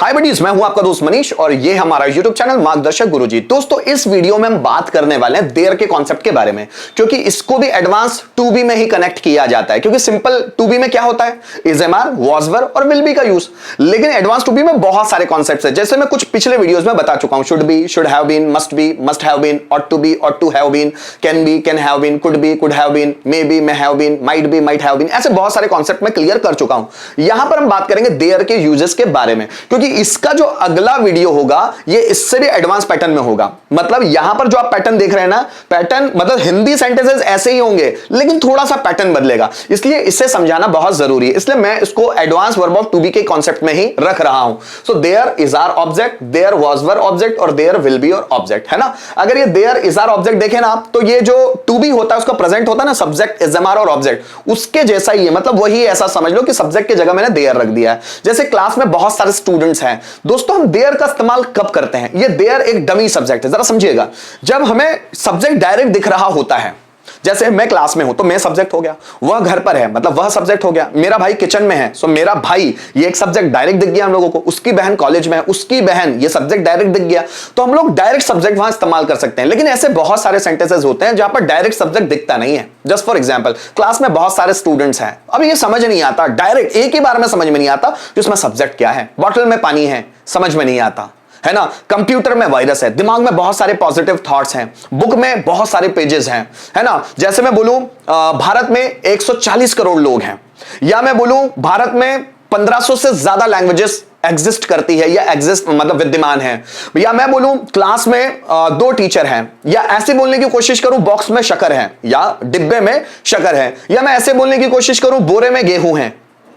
हाय buddies, मैं हूं आपका दोस्त मनीष और ये हमारा YouTube चैनल मार्गदर्शक गुरुजी। दोस्तों, इस वीडियो में हम बात करने वाले हैं देयर के कॉन्सेप्ट के बारे में, क्योंकि इसको भी एडवांस 2B में ही कनेक्ट किया जाता है। क्योंकि सिंपल 2B में क्या होता है, is am are, was were और विल बी का यूज। लेकिन एडवांस 2B में बहुत सारे कॉन्सेप्ट है, जैसे मैं कुछ पिछले वीडियोज में बता चुका हूं। Should be, should have been, must be, must have been, ought to be, ought to have been, can be, can have been, could be, could have been, may be, may have been, might be, might have been. ऐसे बहुत सारे concept मैं clear कर चुका हूं। यहां पर हम बात करेंगे देयर के यूजेस के बारे में, क्योंकि इसका जो अगला वीडियो होगा ये इससे भी एडवांस पैटर्न में होगा। मतलब यहां पर जो आप पैटर्न देख रहे हैं ना, पैटर्न मतलब हिंदी सेंटेंसेस ऐसे ही होंगे लेकिन थोड़ा सा पैटर्न बदलेगा, इसलिए इसे समझाना बहुत जरूरी है। इसलिए मैं इसको advance verb of to be के कॉन्सेप्ट में ही रख रहा हूं। So there is are object, there was were object और देयर विल बी और ऑब्जेक्ट, है ना। अगर ये देयर इज आर ऑब्जेक्ट देखें ना, तो ये जो टू बी होता है उसका प्रेजेंट होता है ना, सब्जेक्ट इज एम आर और ऑब्जेक्ट, उसके जैसा ही है। मतलब वही ऐसा समझ लो कि सब्जेक्ट की जगह मैंने देयर रख दिया है। जैसे क्लास में बहुत सारे स्टूडेंट्स हैं दोस्तों, हम देयर का इस्तेमाल कब करते हैं? ये देयर एक डमी सब्जेक्ट है, जरा समझिएगा। जब हमें सब्जेक्ट डायरेक्ट दिख रहा होता है, जैसे मैं क्लास में हूं तो मैं सब्जेक्ट हो गया, वह घर पर है मतलब वह सब्जेक्ट हो गया, मेरा भाई किचन में है सो मेरा भाई, ये एक सब्जेक्ट डायरेक्ट दिख गया हम लोगों को। उसकी बहन कॉलेज में है, उसकी बहन, ये सब्जेक्ट डायरेक्ट दिख गया, तो हम लोग डायरेक्ट सब्जेक्ट वहां इस्तेमाल कर सकते हैं। लेकिन ऐसे बहुत सारे सेंटेंसेस होते हैं जहां पर डायरेक्ट सब्जेक्ट दिखता नहीं है। जस्ट फॉर एग्जांपल, क्लास में बहुत सारे स्टूडेंट्स हैं, अब ये समझ नहीं आता, डायरेक्ट एक ही बार में समझ में नहीं आता कि उसमें सब्जेक्ट क्या है। बॉटल में पानी है, समझ में नहीं आता, है ना। कंप्यूटर में वायरस है, दिमाग में बहुत सारे पॉजिटिव थॉट्स हैं, बुक में बहुत सारे पेजेस हैं, है ना। जैसे मैं बोलूं भारत में 140 करोड़ लोग हैं, या मैं बोलूं भारत में 1500 से ज्यादा लैंग्वेजेस एग्जिस्ट करती है या एग्जिस्ट मतलब विद्यमान है, या मैं बोलूं क्लास में 2 टीचर हैं, या ऐसे बोलने की कोशिश करूं बॉक्स में शक्कर है या डिब्बे में शक्कर है, या मैं ऐसे बोलने की कोशिश करूं बोरे में गेहूं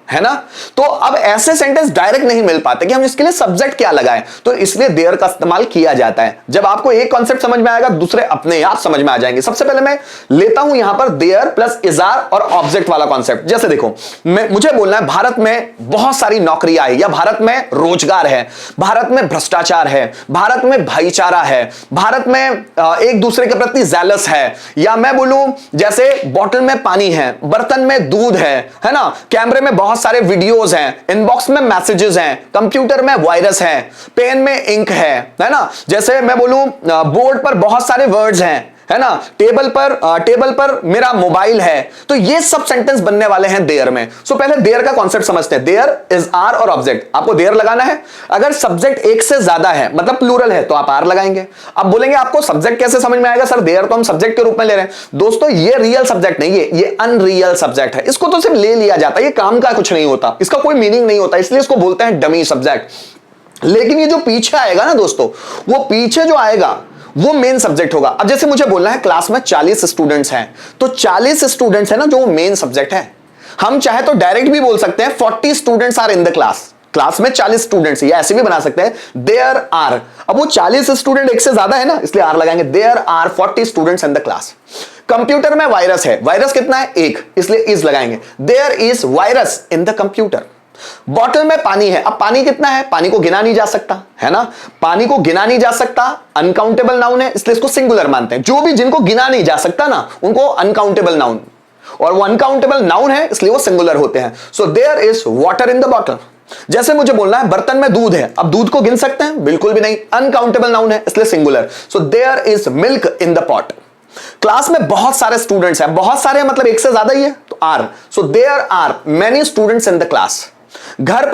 है ना। तो अब ऐसे सेंटेंस डायरेक्ट नहीं मिल पाते कि हम इसके लिए सब्जेक्ट क्या लगाएं, तो इसलिए देयर का इस्तेमाल किया जाता है। जब आपको एक कॉन्सेप्ट समझ में आएगा, दूसरे अपने आप समझ में आ जाएंगे। सबसे पहले मैं लेता हूं यहां पर देयर प्लस इज आर और ऑब्जेक्ट वाला कॉन्सेप्ट। जैसे देखो, मुझे बोलना है भारत में बहुत सारी नौकरियां है, या भारत में रोजगार है, भारत में भ्रष्टाचार है, भारत में भाईचारा है, भारत में एक दूसरे के प्रति जेलस है, या मैं बोलूं जैसे बॉटल में पानी है, बर्तन में दूध है ना, कैमरे में बहुत सारे वीडियोस हैं, इनबॉक्स में मैसेजेस हैं, कंप्यूटर में वायरस है, पेन में इंक है ना। जैसे मैं बोलूं बोर्ड पर बहुत सारे वर्ड्स हैं, है ना, टेबल पर मेरा मोबाइल है। तो ये सब सेंटेंस बनने वाले हैं देयर में। सो पहले देयर का कॉन्सेप्ट समझते हैं। देयर इज आर और ऑब्जेक्ट, आपको देयर लगाना है। अगर सब्जेक्ट एक से ज्यादा है मतलब प्लूरल है तो आप आर लगाएंगे। अब बोलेंगे आपको सब्जेक्ट कैसे समझ में आएगा? सर देयर तो हम सब्जेक्ट के रूप में ले रहे हैं। दोस्तों, ये रियल सब्जेक्ट नहीं है, ये अनरियल सब्जेक्ट है। इसको तो सिर्फ ले लिया जाता है, ये काम का कुछ नहीं होता, इसका कोई मीनिंग नहीं होता, इसलिए इसको बोलते हैं डमी सब्जेक्ट। लेकिन ये जो पीछे आएगा ना दोस्तों, वो पीछे जो आएगा वो मेन सब्जेक्ट होगा। अब जैसे मुझे बोलना है क्लास में 40 स्टूडेंट्स हैं, तो 40 स्टूडेंट्स है ना जो मेन सब्जेक्ट है। हम चाहे तो डायरेक्ट भी बोल सकते हैं 40 students are in the class. Class में 40 स्टूडेंट्स, या ऐसे भी बना सकते हैं देयर आर। अब वो 40 स्टूडेंट एक से ज्यादा है ना, इसलिए आर लगाएंगे। There are 40 students in the class. Computer में वायरस है, वायरस कितना है? 1, इसलिए इज लगाएंगे। There is virus in the computer. Bottle में पानी है, अब पानी कितना है? पानी को गिना नहीं जा सकता, है ना। पानी को गिना नहीं जा सकता, अनकाउंटेबल नाउन है, इसलिए इसको सिंगुलर मानते हैं। जो भी जिनको गिना नहीं जा सकता ना, उनको अनकाउंटेबल नाउन, और वो अनकाउंटेबल नाउन है इसलिए वो सिंगुलर होते हैं। So there is water in the bottle. जैसे मुझे बोलना है बर्तन में दूध है, अब दूध को गिन सकते हैं? बिल्कुल भी नहीं, अनकाउंटेबल नाउन है इसलिए singular. So there is milk in the pot. Class में बहुत सारे स्टूडेंट्स हैं, बहुत सारे मतलब एक से ज्यादा ही है तो are. So there are many students in the class. घर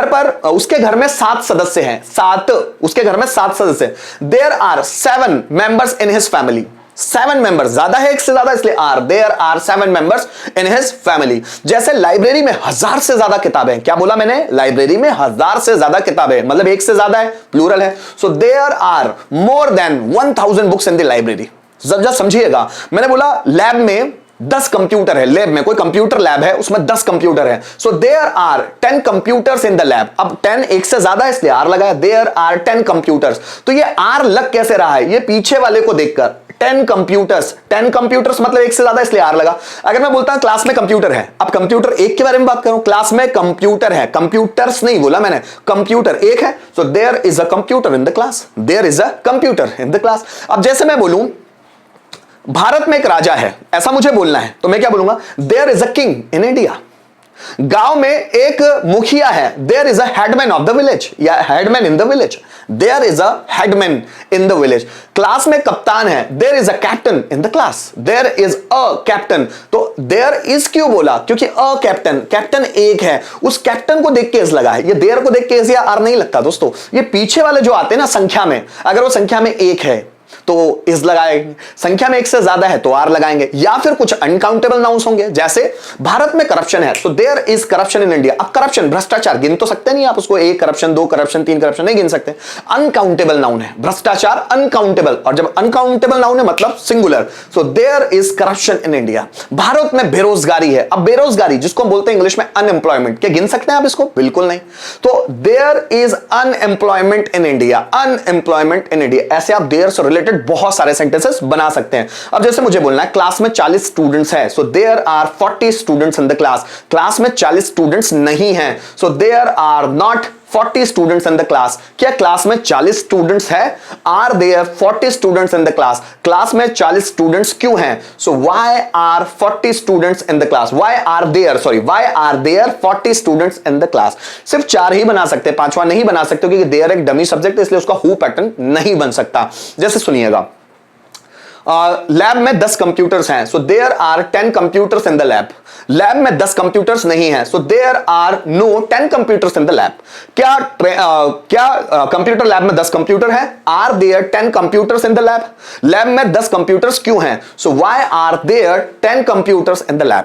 पर उसके घर में 7 सदस्य हैं, 7, उसके घर में 7 सदस्य। There are 7 members in his family. 7 members, ज्यादा है एक से ज्यादा इसलिए are. There are 7 members in his family. जैसे लाइब्रेरी में 1000 से ज्यादा किताबें, क्या बोला मैंने? लाइब्रेरी में 1000 से ज्यादा किताबें, मतलब एक से ज्यादा है, प्लूरल है। So there are more than 1000 books in the library. जरा समझिएगा, मैंने बोला लैब में 10 कंप्यूटर है, लैब में कोई कंप्यूटर लैब है, उसमें 10 कंप्यूटर है। So there are 10 computers in the lab. अब 10 एक से ज्यादा है इसलिए आर लगाया। There are 10 computers. तो ये आर लग कैसे रहा है? ये पीछे वाले को देखकर 10 कंप्यूटर्स मतलब एक से ज्यादा इसलिए आर लगा। अगर मैं बोलता हूं क्लास में कंप्यूटर है, अब कंप्यूटर एक के बारे में बात करूं, क्लास में कंप्यूटर है, कंप्यूटर्स नहीं बोला मैंने, कंप्यूटर एक है। So there is a computer in the class. There is a computer in the class. अब जैसे मैं बोलूं भारत में एक राजा है, ऐसा मुझे बोलना है, तो मैं क्या बोलूंगा? There is a king in India. गांव में एक मुखिया है, there is a headman of the village, या headman in the village, there is a headman in the village. Class में कप्तान है, there is a captain in the class, there is a captain. तो देयर इज क्यों बोला? क्योंकि a captain, captain एक है, उस कैप्टन को देख के इज लगा है। ये देयर को देख के इज या आर नहीं लगता दोस्तों, ये पीछे वाले जो आते हैं ना संख्या में, अगर वो संख्या में एक है तो इज लगाएंगे, संख्या में एक से ज्यादा है तो आर लगाएंगे, या फिर कुछ अनकाउंटेबल नाउन्स होंगे, जैसे भारत में करप्शन है तो there is corruption in India. अब करप्शन भ्रष्टाचार गिन तो सकते नहीं आप उसको, एक करप्शन, दो करप्शन, तीन करप्शन नहीं गिन सकते। अनकाउंटेबल नाउन है भ्रष्टाचार, अनकाउंटेबल, और जब अनकाउंटेबल नाउन है मतलब singular, so there is corruption in India. भारत में बेरोजगारी है, अब बेरोजगारी जिसको बोलते हैं इंग्लिश में अनएम्प्लॉयमेंट, क्या गिन सकते हैं आप इसको? बिल्कुल नहीं। तो there is unemployment in India, unemployment in India. ऐसे आप देयर से रिलेटेड बहुत सारे सेंटेंसेस बना सकते हैं। अब जैसे मुझे बोलना है क्लास में 40 स्टूडेंट्स हैं, so there are 40 students in the class. Class में 40 स्टूडेंट्स नहीं हैं, so there are not 40 students in the class. क्या क्लास में 40 स्टूडेंट्स है? Are there 40 students in the class. Class में 40 स्टूडेंट्स क्यों हैं? So why are 40 students in the class, why are there 40 students in the class. सिर्फ 4 ही बना सकते हैं, 5वां नहीं बना सकते क्योंकि देयर एक डमी सब्जेक्ट है, इसलिए उसका हु पैटर्न नहीं बन सकता। जैसे सुनिएगा, लैब में 10 कंप्यूटर्स हैं, so there are 10 computers in the lab. Lab में 10 कंप्यूटर्स नहीं हैं, so there are no 10 computers in the lab. क्या कंप्यूटर लैब में 10 कंप्यूटर है? Are there 10 computers in the lab. Lab में 10 कंप्यूटर्स क्यों हैं? So why are there 10 computers in the lab.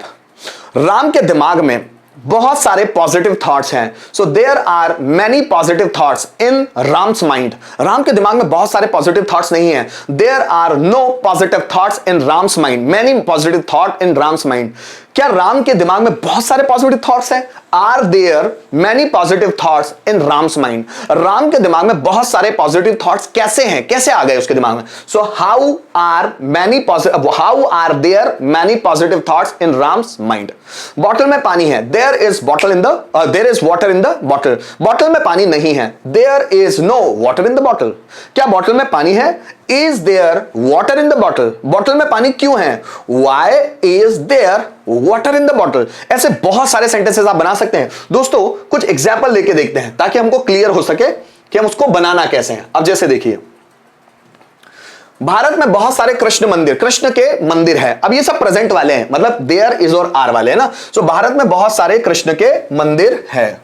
Ram के दिमाग में बहुत सारे पॉजिटिव थॉट्स हैं, so there are many positive thoughts in Ram's mind. Ram के दिमाग में बहुत सारे पॉजिटिव थॉट्स नहीं हैं, there are no positive thoughts in Ram's mind, many positive thought in Ram's mind. क्या राम के दिमाग में बहुत सारे पॉजिटिव थॉट्स हैं? Are there many positive thoughts in Ram's mind. Ram के दिमाग में बहुत सारे पॉजिटिव थॉट्स कैसे हैं, कैसे आ गए उसके दिमाग में? So how are there many positive thoughts in Ram's mind. Bottle में पानी है, there is water in the bottle. Bottle में पानी नहीं है, there is no water in the bottle. क्या बॉटल में पानी है? Is there water in the bottle. Bottle में पानी क्यों है? Why is there water in the bottle. ऐसे बहुत सारे सेंटेंसेस आप बना सकते हैं। दोस्तों कुछ एग्जाम्पल लेके देखते हैं ताकि हमको क्लियर हो सके कि हम उसको बनाना कैसे हैं। अब जैसे देखिए, भारत में बहुत सारे कृष्ण मंदिर, कृष्ण के मंदिर है। अब ये सब प्रेजेंट वाले हैं, मतलब देयर इज और आर वाले है ना। सो भारत में बहुत सारे कृष्ण के मंदिर है।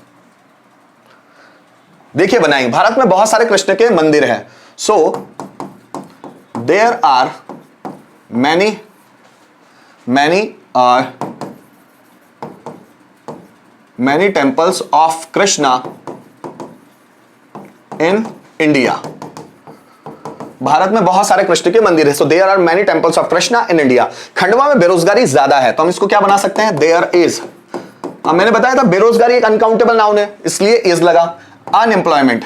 देखिए बनाएंगे, भारत में बहुत सारे कृष्ण के मंदिर है, सो there are many temples of Krishna in India। Bharat में बहुत सारे कृष्ण के मंदिर है, so there are many temples of Krishna in India। Khandwa में बेरोजगारी ज्यादा है, तो हम इसको क्या बना सकते हैं? there is। अब मैंने बताया था बेरोजगारी एक अनकाउंटेबल नाउन है, इसलिए is लगा। Unemployment,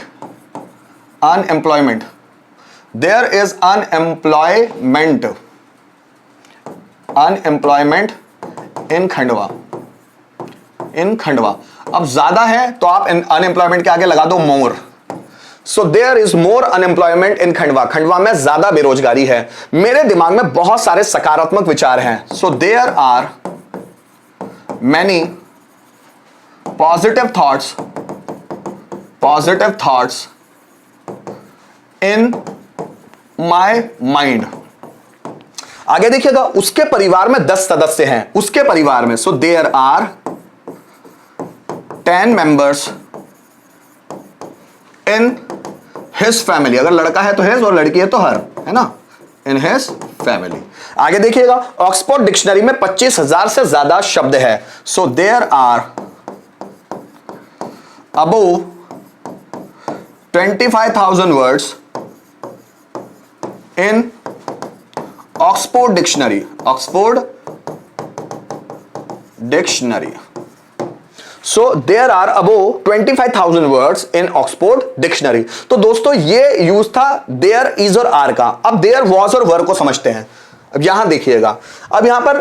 there is unemployment in Khandwa. अब ज्यादा है तो आप अनएम्प्लॉयमेंट के आगे लगा दो more. So there is more unemployment in Khandwa. Khandwa में ज्यादा बेरोजगारी है। मेरे दिमाग में बहुत सारे सकारात्मक विचार हैं, so there are many positive thoughts in my mind. आगे देखिएगा, उसके परिवार में 10 सदस्य हैं, उसके परिवार में, so there are 10 members in his family. अगर लड़का है तो हिज और लड़की है तो हर, है ना, इन हिज फैमिली। आगे देखिएगा, ऑक्सफोर्ड डिक्शनरी में 25,000 से ज्यादा शब्द है, so there are above 25,000 words in Oxford Dictionary। So there are above 25,000 words in Oxford Dictionary। तो दोस्तों ये यूज था there is और are का। अब there was और were को समझते हैं। अब यहां देखिएगा, अब यहां पर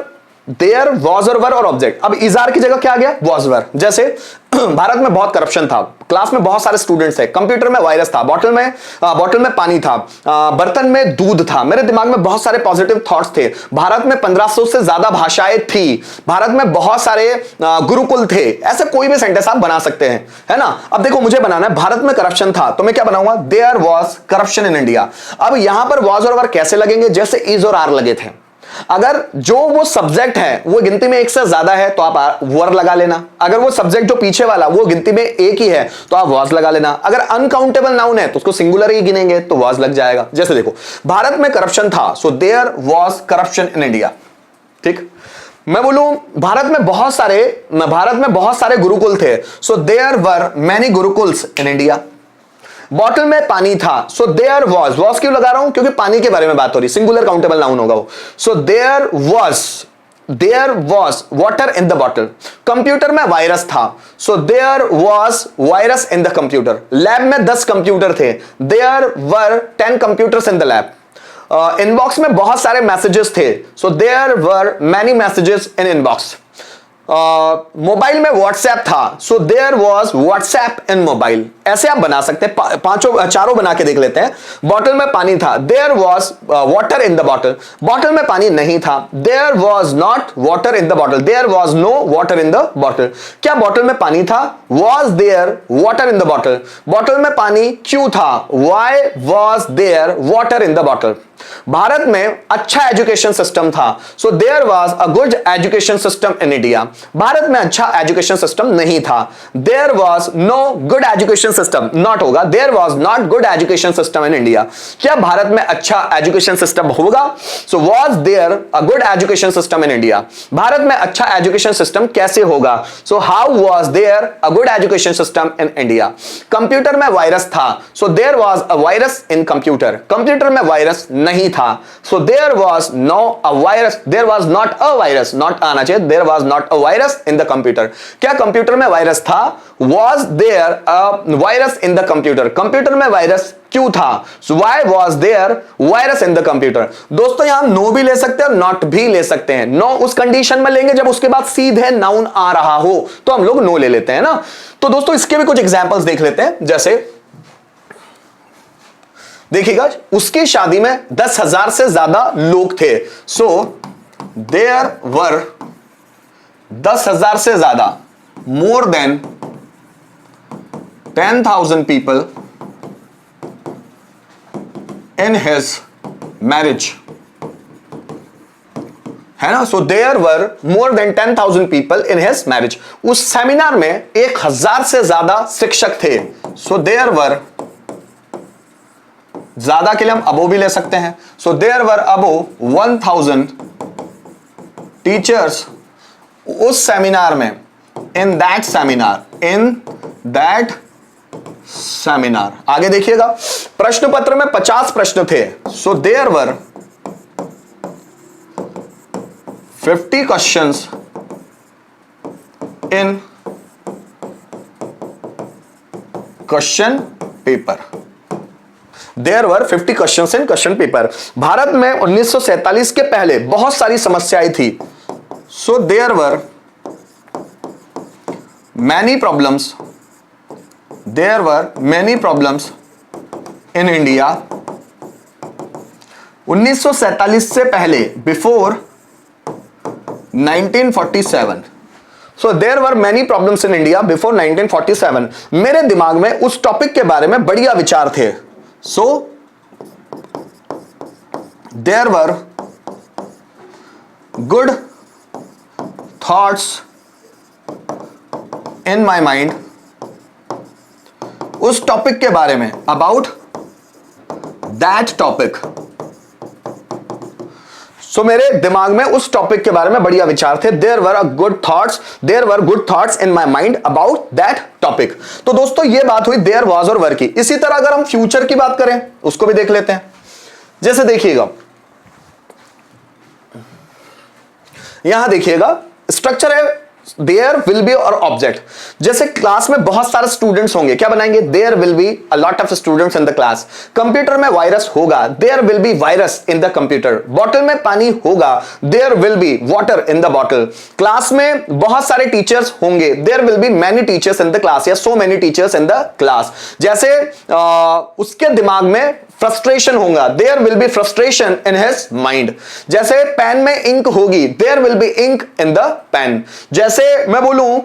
there was और were और ऑब्जेक्ट। अब is are की जगह क्या आ गया? was were। जैसे भारत में बहुत करप्शन था, क्लास में बहुत सारे स्टूडेंट्स थे, कंप्यूटर में वायरस था, बॉटल में पानी था, बर्तन में दूध था, मेरे दिमाग में बहुत सारे पॉजिटिव थॉट्स थे, भारत में 1500 से ज्यादा भाषाएं थी, भारत में बहुत सारे गुरुकुल थे। ऐसे कोई भी सेंटेंस आप बना सकते हैं, है ना। अब देखो मुझे बनाना है भारत में करप्शन था, तो मैं क्या बनाऊंगा, there was corruption in India. अब यहां पर वाज और वर कैसे लगेंगे, जैसे इज और आर लगे थे। अगर जो वो सब्जेक्ट है वो गिनती में एक से ज्यादा है तो आप वर लगा लेना, अगर वो सब्जेक्ट जो पीछे वाला वो गिनती में एक ही है तो आप वाज लगा लेना, अगर अनकाउंटेबल नाउन है तो उसको सिंगुलर ही गिनेंगे तो वाज लग जाएगा। जैसे देखो भारत में करप्शन था, so there was corruption in India. ठीक, मैं बोलूं भारत में बहुत सारे गुरुकुल थे, so there were many gurukuls in India. Bottle में पानी था, सो देयर वाज क्यों लगा रहा हूं, क्योंकि पानी के बारे में बात हो रही, सिंगुलर काउंटेबल नाउन होगा वो। So there was water in the bottle. Computer में वायरस था, so there was virus in the computer. Lab में 10 कंप्यूटर थे, there were 10 computers in the lab. Inbox में बहुत सारे मैसेजेस थे, so there were many messages in inbox. Mobile में WhatsApp था, so there was WhatsApp in mobile. ऐसे आप बना सकते हैं, चारों बना के देख लेते हैं। बॉटल में पानी था, there was water in the bottle. Bottle में पानी नहीं था, there was not water in the bottle, there was no water in the bottle. क्या बॉटल में पानी था, was there water in the bottle. Bottle में पानी क्यों था, why was there water in the bottle. भारत में अच्छा एजुकेशन सिस्टम था, so there was a good education system in India. भारत में अच्छा एजुकेशन सिस्टम नहीं था, there was no good education system, not होगा, there was not good education system in India. क्या भारत में अच्छा एजुकेशन सिस्टम होगा, so was there a good education system in India. भारत में अच्छा एजुकेशन सिस्टम कैसे होगा, so how was there a good education system in India. Computer में वायरस था, so there was a virus in computer. Computer में virus नहीं था, so there was no a virus, there was not a virus, not आना चाहिए, there was not a virus in the computer. क्या computer में virus था, was there a virus in the computer. Computer में virus क्यों था, so why was there virus in the computer. दोस्तों यहां हम नो भी ले सकते हैं और नॉट भी ले सकते हैं। नो उस कंडीशन में लेंगे जब उसके बाद सीधे नाउन आ रहा हो तो हम लोग नो ले लेते हैं ना। तो दोस्तों इसके भी कुछ एग्जांपल्स देख लेते हैं। जैसे देखिएगा, उसकी शादी में 10,000 से ज्यादा लोग थे, सो देयर वर 10,000 से ज्यादा, more than 10,000 people in his marriage, है ना। So there were more than 10,000 people in his marriage. उस सेमिनार में 1,000 से ज्यादा शिक्षक थे, सो देयर वर, ज्यादा के लिए हम अबो भी ले सकते हैं, so there were above 1,000 teachers उस सेमिनार में, इन दैट सेमिनार। आगे देखिएगा, प्रश्न पत्र में 50 प्रश्न थे, so there were 50 questions in question paper. There were 50 questions in question paper. भारत में 1947 के पहले बहुत सारी समस्याएं थी, so there were many problems, there were many problems in India. 1947 से पहले, before 1947, so there were many problems in India before 1947। मेरे दिमाग में उस टॉपिक के बारे में बढ़िया विचार थे, so there were good thoughts in my mind उस टॉपिक के बारे में, about that topic। सो मेरे दिमाग में उस टॉपिक के बारे में बढ़िया विचार थे, there were good thoughts in my mind about that topic. तो दोस्तों ये बात हुई देयर वाज और वर की। इसी तरह अगर हम फ्यूचर की बात करें उसको भी देख लेते हैं। जैसे देखिएगा, यहां देखिएगा स्ट्रक्चर है देयर विल बी और ऑब्जेक्ट। जैसे क्लास में बहुत सारे स्टूडेंट्स होंगे, क्या बनाएंगे? There will be a lot of students in the class. Computer में वायरस होगा, there will be virus in the computer. Bottle में पानी होगा, there will be water in the bottle. Class में बहुत सारे टीचर्स होंगे, there will be many teachers in the class या so many teachers in the class. जैसे उसके दिमाग में फ्रस्ट्रेशन होगा, there will be frustration in his mind. जैसे पेन में इंक होगी, there will be ink in the pen. जैसे मैं बोलूं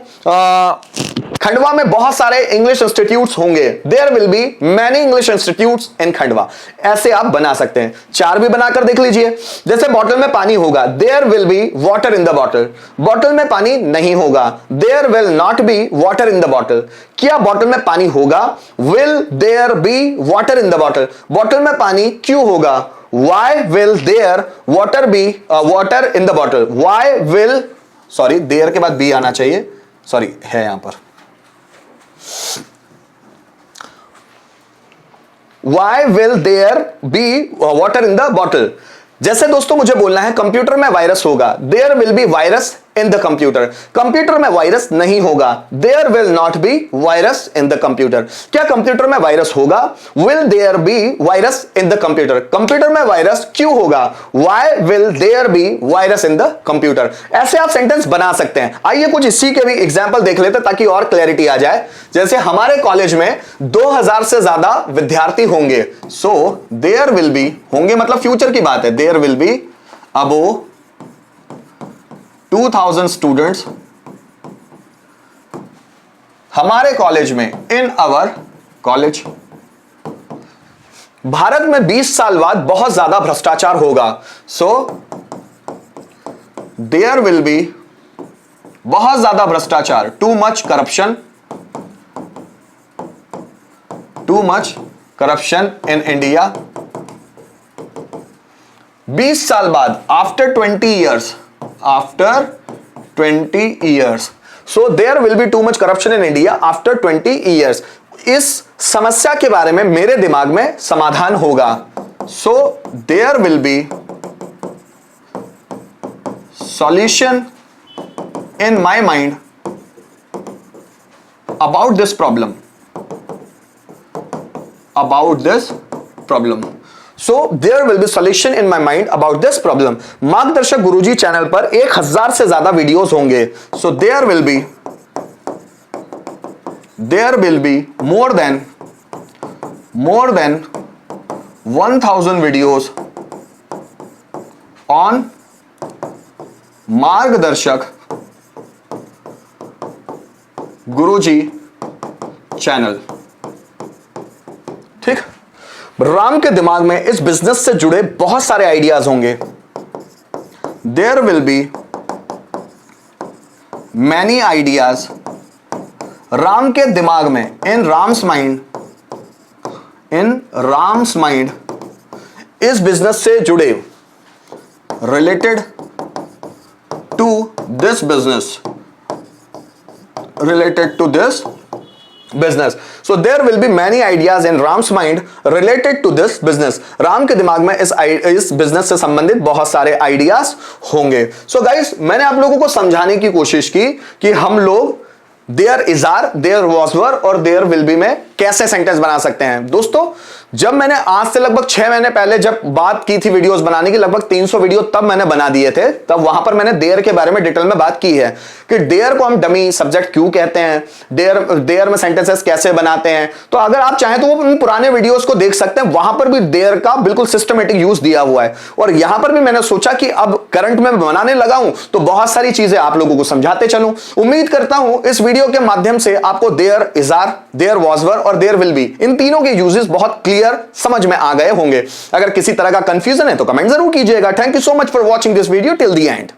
खंडवा में बहुत सारे इंग्लिश इंस्टीट्यूट्स होंगे, there will be many English institutes in Khandwa. ऐसे आप बना सकते हैं, चार भी बनाकर देख लीजिए। जैसे बॉटल में पानी होगा, there will be water in the bottle. Bottle में पानी नहीं होगा, there will not be water in the bottle. क्या बॉटल में पानी होगा? Will there be water in the bottle. Bottle में पानी क्यों होगा? Why will there water be water in the bottle? Why will, sorry there के बाद बी आना चाहिए, सॉरी है यहां पर। Why will there be water in the bottle? जैसे दोस्तों मुझे बोलना है कंप्यूटर में वायरस होगा, there will be virus in the computer. Computer में वायरस नहीं होगा, there will not be virus in the computer. क्या कंप्यूटर में वायरस होगा? Will there be virus in the computer. Computer में वायरस क्यों होगा? Why will there be virus in the computer. ऐसे आप सेंटेंस बना सकते हैं। आइए कुछ इसी के भी एग्जाम्पल देख लेते हैं ताकि और क्लैरिटी आ जाए। जैसे हमारे कॉलेज में 2000 से ज्यादा विद्यार्थी होंगे, सो देयर विल बी, होंगे मतलब फ्यूचर की बात है, there will be above 2000 students हमारे कॉलेज में, इन आवर कॉलेज। भारत में 20 साल बाद बहुत ज्यादा भ्रष्टाचार होगा, सो देयर विल बी बहुत ज्यादा भ्रष्टाचार, too much corruption, too much corruption in India. 20 साल बाद, after 20 years, after 20 years, so there will be too much corruption in India after 20 years। इस समस्या के बारे में मेरे दिमाग में समाधान होगा, so there will be solution in my mind about this problem, about this problem। So there will be solution in my mind about this problem। मार्गदर्शक गुरुजी चैनल पर 1000 से ज्यादा वीडियोस होंगे, so there will be more than 1000 videos on मार्गदर्शक गुरुजी channel. ठीक, राम के दिमाग में इस बिजनेस से जुड़े बहुत सारे आइडियाज होंगे। There will be many ideas. Ram के दिमाग में, इन राम्स माइंड इस बिजनेस से जुड़े, related to this business, related to this business, so there will be many ideas in Ram's mind related to this business। Ram के दिमाग में इस बिजनेस से संबंधित बहुत सारे आइडियाज होंगे। सो गाइस, मैंने आप लोगों को समझाने की कोशिश की कि हम लोग there is are, there was were और देयर विल बी में कैसे सेंटेंस बना सकते हैं। दोस्तों, जब मैंने आज से लगभग 6 महीने पहले जब बात की थी वीडियोस बनाने की, लगभग 300 वीडियो तब मैंने बना दिए थे, तब वहां पर मैंने देयर के बारे में डिटेल में बात की है कि देयर को हम डमी सब्जेक्ट क्यों कहते हैं, देयर में सेंटेंसेस कैसे बनाते हैं। तो अगर आप चाहें तो वो उन पुराने वीडियोस को देख सकते हैं, वहां पर भी देयर का बिल्कुल सिस्टमेटिक यूज दिया हुआ है। और यहां पर भी मैंने सोचा कि अब करंट में बनाने लगा हूं तो बहुत सारी चीजें आप लोगों को समझाते चलूं। उम्मीद करता हूं इस वीडियो के माध्यम से आपको there is are, there was were और देयर विल बी, इन तीनों के यूजेस बहुत क्लियर समझ में आ गए होंगे। अगर किसी तरह का कंफ्यूजन है तो कमेंट जरूर कीजिएगा। Thank you so much for watching this video till the end.